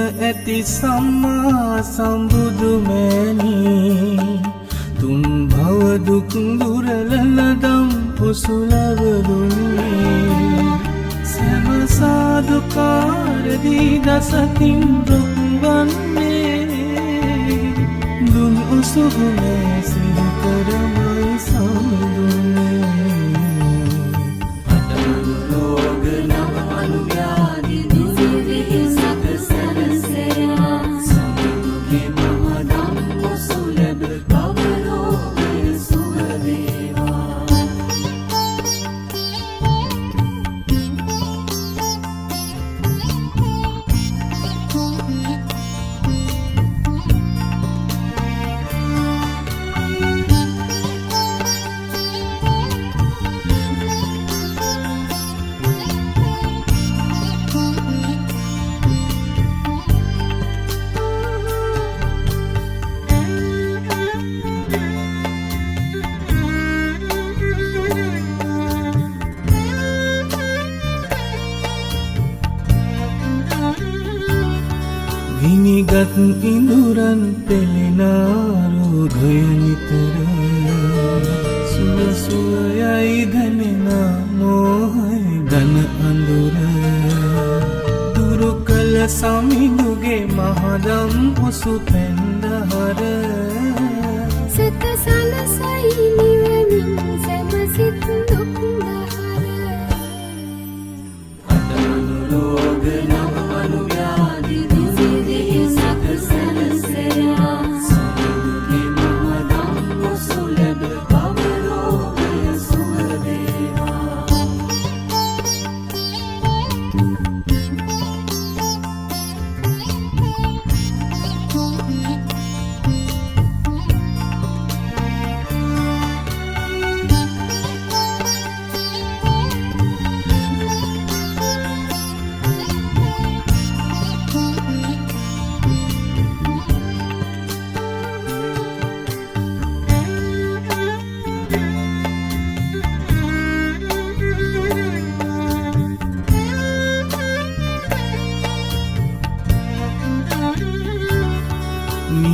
ඇති සම්මා සම්බුදු මෑණි තුන් භව දුක් දුරලනදම් පුසුලව දුන්නේ සෑම සාදුකාරදී දසකින් රොක්වන්නේ දුන් උසුහුනේ සිහි කරමයි සම්දුන්නේ අටමනුලෝක නව අනුව්‍යාධි දුසිරිහි සත සැරසෙයා සම්දුගේ මහදම් පුසුලබ බවලෝකය සුව වේවා ගිනිගත් ඉඳුරන් පෙළෙන රෝගය නිතර සුව සුවයයි දැනෙන මෝහය ඝන අඳුර දුරු කළ සමිඳුගේ මහදම් උසු පෙන්දහර සිත සලසයි නිවමින් සැම සිත් දුක් දහර අටමනුලෝක නව අනුව්‍යාධි දුසිරිහි සත සැරසෙයා සම්දුගේ මහදම් පුසුලබ බවලෝකය සුව වේවා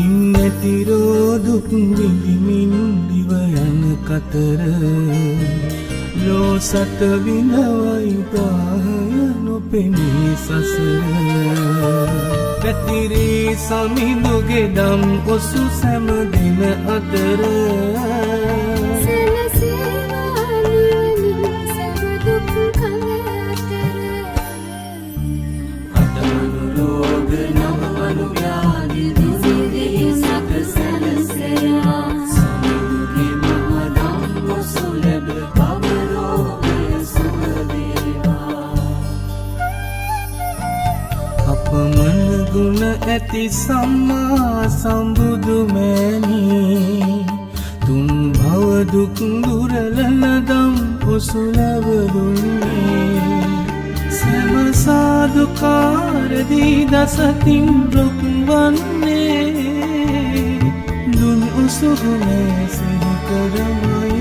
නින්නතිරෝ දුක් විඳිමින් දිව යන කතර ලෝ සත විඳවයි දාහය නොපෙනී සසර පැතිරී සමිඳුගේ දම් ඔසු සැම දින අතර සැලසේවා නිවමින් සැම දුක් කල අතර අටමනුලෝක නව අනුව්‍යාධි දුසිරිහි සත සැරසෙයා සම්දුගේ මහදම් පුසුලබ බවලෝකය සුව වේවා අපමණ ගුණ ඇති සම්මා සම්බුදු මෑණි තුන් භව දුක් දුරලනදම් පුසුලව දුන්නේ සෑම සාදුකාරදී දසකින් රොක්වන්නේ දුන් උසුහුනේ සිහි කරමයි